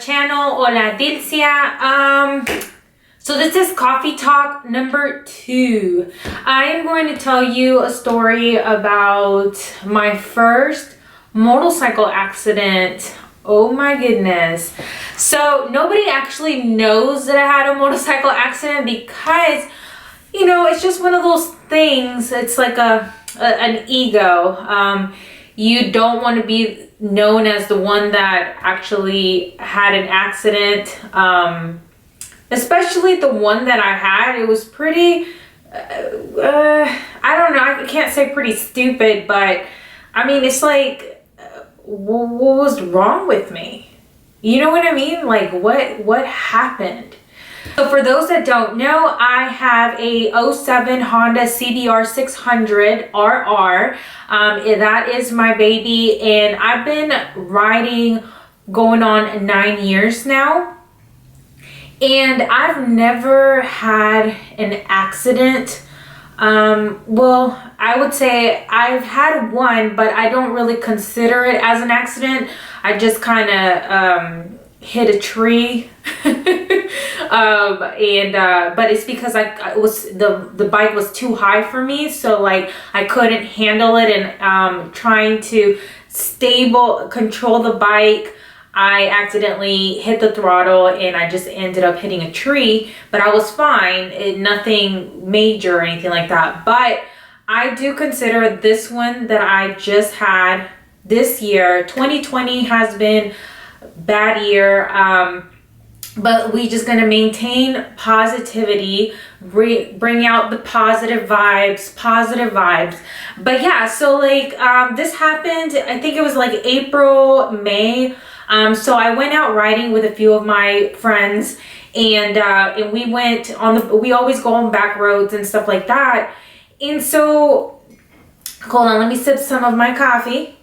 channel. Hola Dilsia. So this is coffee talk number 2. I am going to tell you a story about my first motorcycle accident. Oh my goodness. So nobody actually knows that I had a motorcycle accident because, you know, it's just one of those things. It's like an ego. You don't want to be known as the one that actually had an accident. Especially the one that I had, it was pretty, I don't know, I can't say pretty stupid, but I mean, it's like, what was wrong with me? You know what I mean? Like, what happened? So for those that don't know, I have a 07 Honda CBR 600 RR. That is my baby, and I've been riding going on 9 years now. And I've never had an accident. Well, I would say I've had one, but I don't really consider it as an accident. I just kind of hit a tree. But it's because the bike was too high for me, so like I couldn't handle it, and trying to control the bike, I accidentally hit the throttle and I just ended up hitting a tree, but I was fine. Nothing major or anything like that. But I do consider this one that I just had this year. 2020 has been a bad year. But we just gonna maintain positivity, bring out the positive vibes. But yeah, so like this happened, I think it was like April, May. So I went out riding with a few of my friends, and we went on we always go on back roads and stuff like that. And so, hold on, let me sip some of my coffee.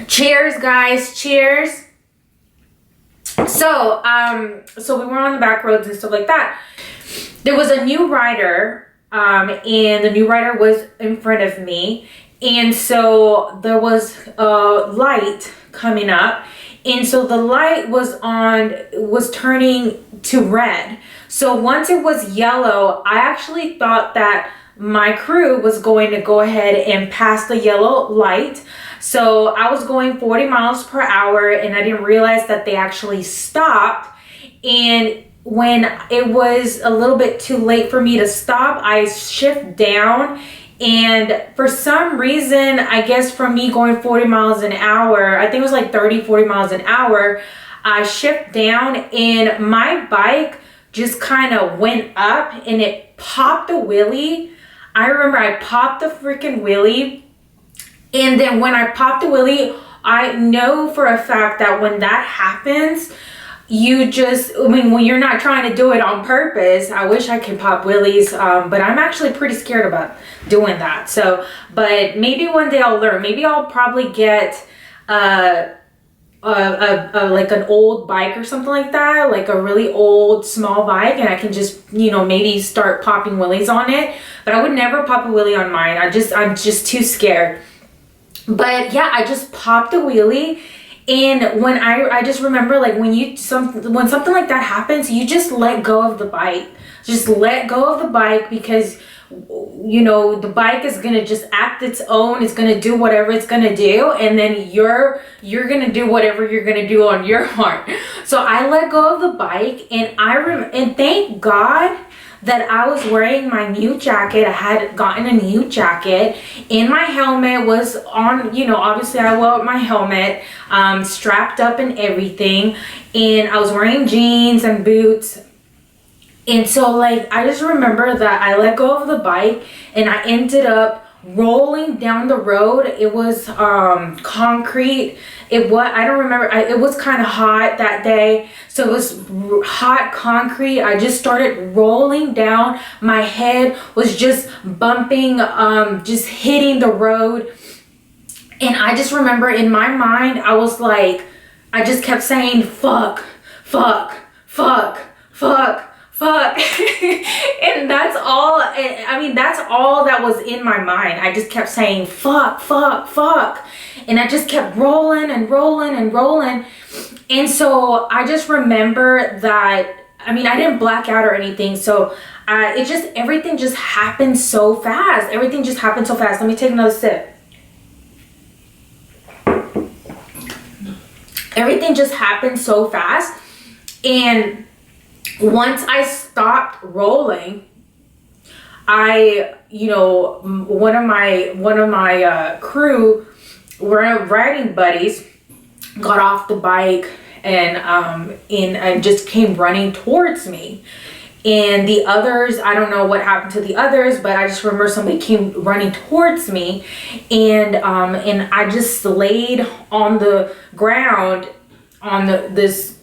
Cheers, guys, cheers. So, so we were on the back roads and stuff like that. There was a new rider, and the new rider was in front of me. And so there was a light coming up, and so the light was turning to red. So once it was yellow, I actually thought that my crew was going to go ahead and pass the yellow light. So I was going 40 miles per hour, and I didn't realize that they actually stopped. And when it was a little bit too late for me to stop, I shift down. And for some reason, I guess from me going 40 miles an hour, I think it was like 30-40 miles an hour, I shift down and my bike just kind of went up and it popped a wheelie. I remember I popped the freaking wheelie. And then when I popped the wheelie, I know for a fact that when that happens, when you're not trying to do it on purpose, I wish I could pop wheelies, but I'm actually pretty scared about doing that. So, but maybe one day I'll learn. Maybe I'll probably get like an old bike or something like that, like a really old small bike, and I can just, you know, maybe start popping wheelies on it. But I would never pop a wheelie on mine. I'm just too scared. But yeah, I just popped a wheelie. And when I just remember, like, when something like that happens, you just let go of the bike. Just let go of the bike, because, you know, the bike is gonna just act its own. It's gonna do whatever it's gonna do, and then you're gonna do whatever you're gonna do on your part. So I let go of the bike, and and thank God that I was wearing my new jacket. I had gotten a new jacket, and my helmet was on, you know, obviously I wore my helmet, strapped up and everything, and I was wearing jeans and boots. And so like, I just remember that I let go of the bike and I ended up rolling down the road. It was concrete. I don't remember, it was kind of hot that day, so it was hot concrete. I just started rolling down. My head was just bumping, just hitting the road. And I just remember in my mind, I was like, I just kept saying fuck, fuck, fuck, fuck, fuck. And that's all, I mean, that's all that was in my mind. I just kept saying fuck, fuck, fuck. and I just kept rolling and rolling and rolling. And so I just remember that, I mean, I didn't black out or anything. So everything just happened so fast. Everything just happened so fast. Let me take another sip. Everything just happened so fast. And once I stopped rolling, one of my crew, were riding buddies, got off the bike and just came running towards me. And the others, I don't know what happened to the others, but I just remember somebody came running towards me, and I just laid on the ground on this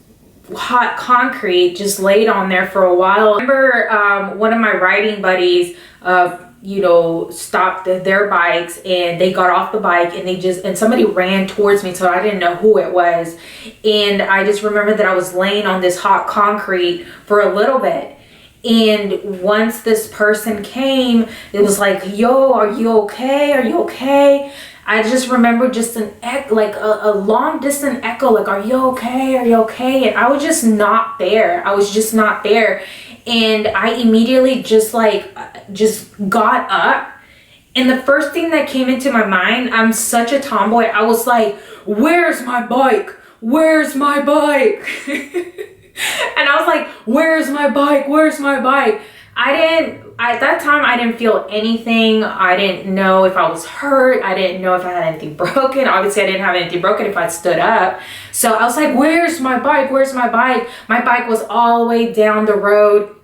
hot concrete, just laid on there for a while. I remember one of my riding buddies, stopped their bikes, and they got off the bike, and somebody ran towards me, so I didn't know who it was. And I just remember that I was laying on this hot concrete for a little bit. And once this person came, it was like, yo, are you okay? Are you okay? I just remember just an echo, like a long distant echo, like, are you okay? Are you okay? And I was just not there. I was just not there. And I immediately just got up. And the first thing that came into my mind, I'm such a tomboy, I was like, where's my bike? Where's my bike? And I was like, where's my bike? Where's my bike? At that time, I didn't feel anything. I didn't know if I was hurt. I didn't know if I had anything broken. Obviously, I didn't have anything broken if I stood up. So I was like, where's my bike? Where's my bike? My bike was all the way down the road.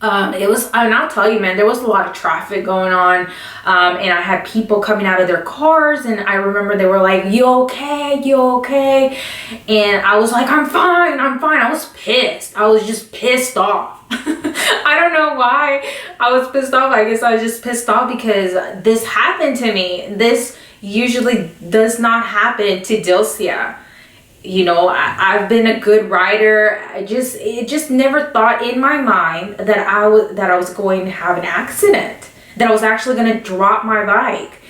And I'll tell you, man, there was a lot of traffic going on, and I had people coming out of their cars, and I remember they were like, you okay? You okay? And I was like, I'm fine. I was pissed. I was just pissed off. I don't know why I was pissed off. I guess I was just pissed off because this happened to me. This usually does not happen to Dilsia. I've been a good rider. It just never thought in my mind that I was going to have an accident, that I was actually going to drop my bike.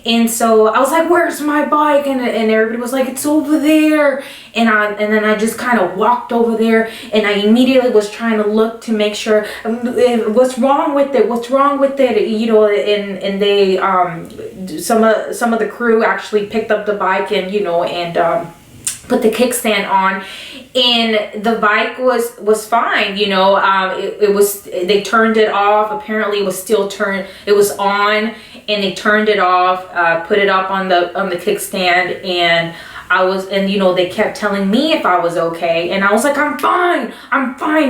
And so I was like, where's my bike? And everybody was like, it's over there. And then I just kind of walked over there, and I immediately was trying to look to make sure, what's wrong with it? What's wrong with it? And they, some of the crew actually picked up the bike and put the kickstand on, and the bike was fine. It was, they turned it off. Apparently it was still turned, it was on, and they turned it off, put it up on the kickstand, and they kept telling me if I was okay, and I was like, I'm fine,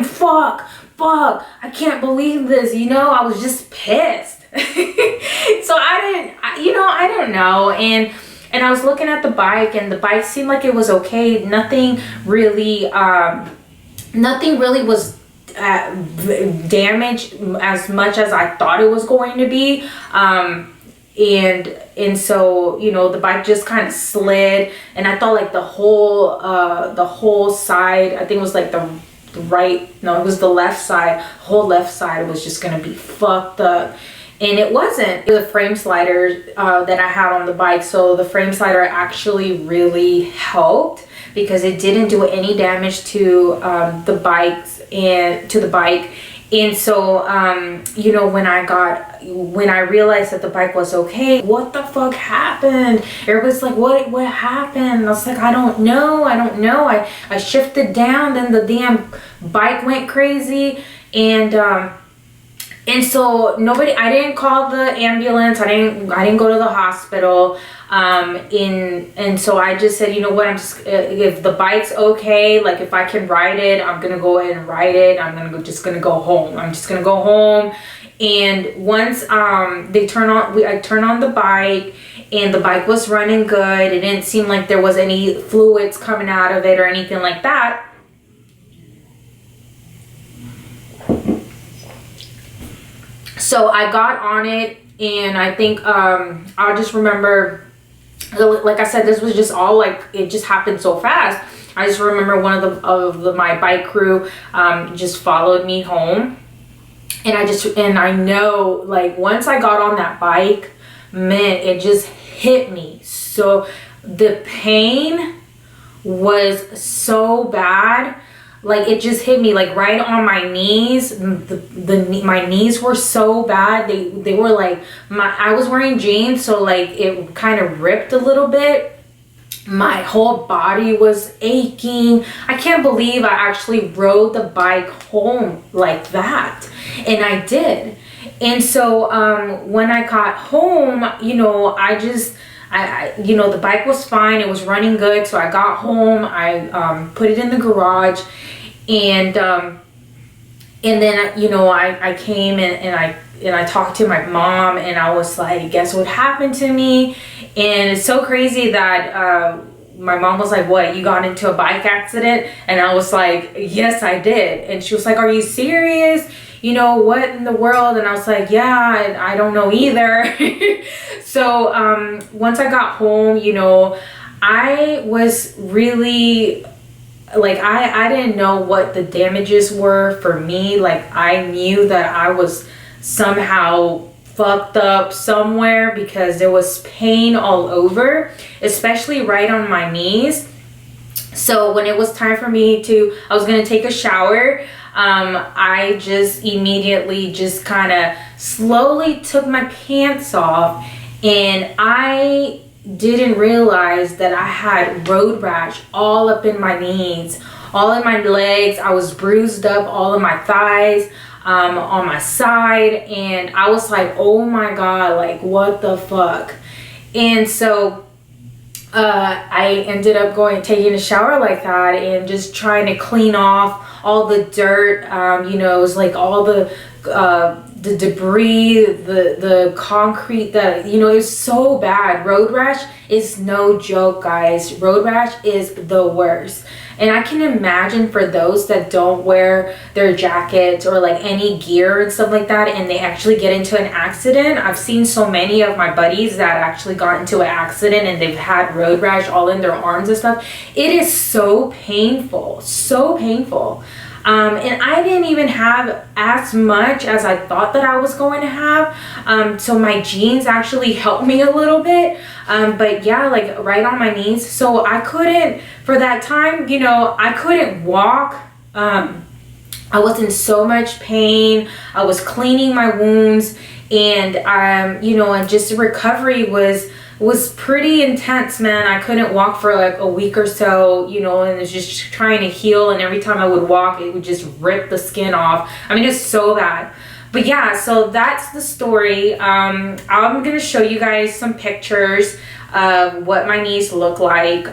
fuck, I can't believe this, I was just pissed. So I don't know, and I was looking at the bike, and the bike seemed like it was okay. Nothing really was damaged as much as I thought it was going to be. And so, the bike just kind of slid, and I thought like the whole side, I think it was like it was the left side, whole left side was just gonna be fucked up. And it wasn't. It was a frame slider that I had on the bike. So the frame slider actually really helped because it didn't do any damage to the bikes and to the bike. And so, when I realized that the bike was okay, what the fuck happened? Everybody's like, what happened? I was like, I don't know. I shifted down, then the damn bike went crazy, and so I didn't call the ambulance. I didn't go to the hospital. And so I just said, you know what, if the bike's okay, like if I can ride it, I'm going to go ahead and ride it. Just going to go home. I'm just going to go home. And once, I turned on the bike, and the bike was running good. It didn't seem like there was any fluids coming out of it or anything like that. So I got on it, and I think I just remember, like I said, this was just all like, it just happened so fast. I just remember one of my bike crew just followed me home, and I know, like, once I got on that bike, man, it just hit me so the pain was so bad. Like, it just hit me like right on my knees. My knees were so bad. They were like, I was wearing jeans, so like it kind of ripped a little bit. My whole body was aching. I can't believe I actually rode the bike home like that. And I did. And so when I got home, you know, you know, the bike was fine. It was running good. So I got home. I put it in the garage. And then, you know, I came and I talked to my mom, and I was like, guess what happened to me? And it's so crazy that my mom was like, what, you got into a bike accident? And I was like, yes, I did. And she was like, are you serious? You know, what in the world? And I was like, yeah, I don't know either. So once I got home, you know, I was really like, I didn't know what the damages were for me. Like, I knew that I was somehow fucked up somewhere because there was pain all over, especially right on my knees. So when it was time for me I was gonna take a shower, I just immediately just kind of slowly took my pants off, and I didn't realize that I had road rash all up in my knees, all in my legs. I was bruised up all in my thighs, on my side, and I was like, oh my god, like what the fuck. And so I ended up taking a shower like that and just trying to clean off all the dirt. You know, it was like all the debris, the concrete, you know, it was so bad. Road rash is no joke, guys. Road rash is the worst. And I can imagine for those that don't wear their jackets or like any gear and stuff like that, and they actually get into an accident. I've seen so many of my buddies that actually got into an accident and they've had road rash all in their arms and stuff. It is so painful, so painful. And I didn't even have as much as I thought that I was going to have. So my jeans actually helped me a little bit. But yeah, like right on my knees. So I couldn't, for that time, you know, I couldn't walk. I was in so much pain. I was cleaning my wounds, and you know, and just the recovery was pretty intense, man. I couldn't walk for like a week or so, you know, and it was just trying to heal, and every time I would walk, it would just rip the skin off. I mean, it's so bad. But yeah, so that's the story. I'm gonna show you guys some pictures of what my knees look like.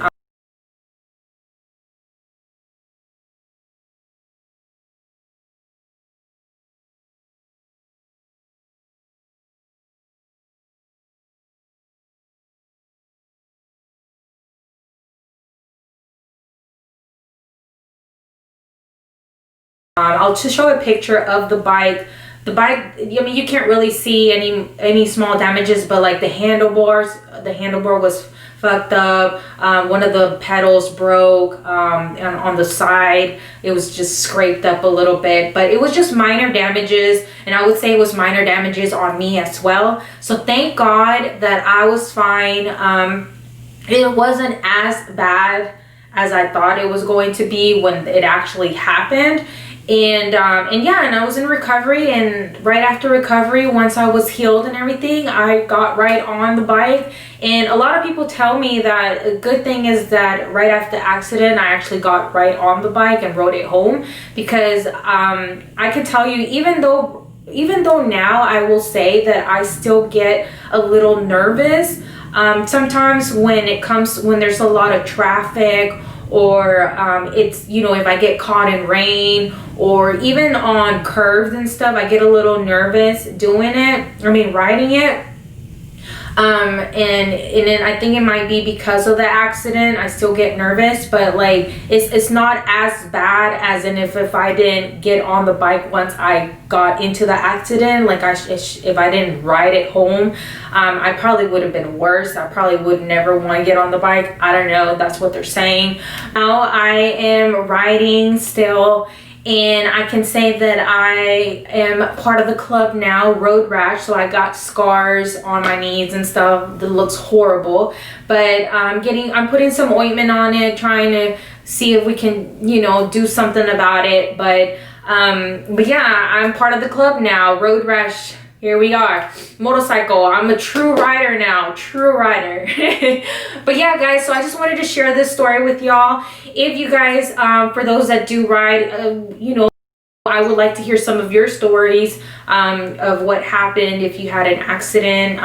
I'll just show a picture of the bike. The bike, I mean, you can't really see any small damages, but like the handlebar was fucked up. One of the pedals broke on the side. It was just scraped up a little bit, but it was just minor damages, and I would say it was minor damages on me as well. So thank God that I was fine. It wasn't as bad as I thought it was going to be when it actually happened. And yeah, and I was in recovery, and right after recovery, once I was healed and everything, I got right on the bike. And a lot of people tell me that a good thing is that right after the accident, I actually got right on the bike and rode it home, because I can tell you, even though now I will say that I still get a little nervous sometimes when there's a lot of traffic, or it's, you know, if I get caught in rain, or even on curves and stuff, I get a little nervous riding it. And then I think it might be because of the accident, I still get nervous, but like it's not as bad as if I didn't get on the bike once I got into the accident. Like if I didn't ride it home, I probably would have been worse. I probably would never want to get on the bike. I don't know, that's what they're saying. Now I am riding still, and I can say that I am part of the club now, road rash. So I got scars on my knees and stuff that looks horrible, but I'm putting some ointment on it, trying to see if we can, you know, do something about it. But yeah, I'm part of the club now, road rash. Here we are. Motorcycle. I'm a true rider now. True rider. But yeah, guys, so I just wanted to share this story with y'all. If you guys, for those that do ride, you know, I would like to hear some of your stories of what happened if you had an accident.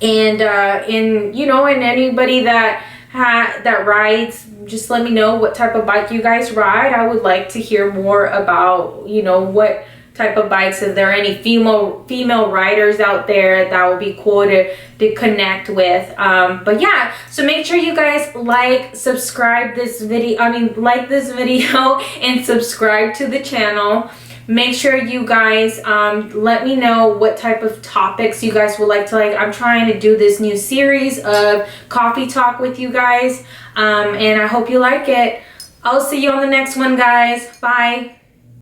And you know, and anybody that rides, just let me know what type of bike you guys ride. I would like to hear more about, you know, what type of bikes. If there are any female riders out there, that would be cool to connect with. But yeah, so make sure you guys like this video and subscribe to the channel. Make sure you guys let me know what type of topics you guys would like to I'm trying to do this new series of coffee talk with you guys, and I hope you like it. I'll see you on the next one, guys. Bye.